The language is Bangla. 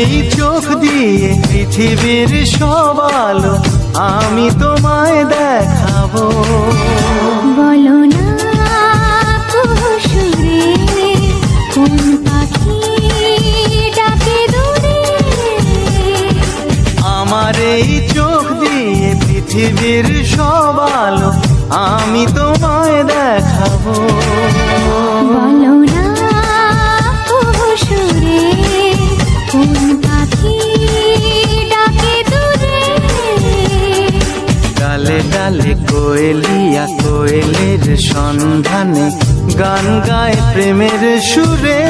এই চোখ দিয়ে পৃথিবীর সব আলো আমি তোমায় দেখাবো। বলো না কুহুসুরে কোন পাখি ডাকে দূরে। আমার এই চোখ দিয়ে পৃথিবীর সব আলো আমি তোমায় দেখাবো। বলো না কুহুসুরে কোন পাখি ডাকে দূরে। ডালে ডালে কোয়েলিয়া কোয়েলের সন্ধানে গান গায় প্রেমের সুরে।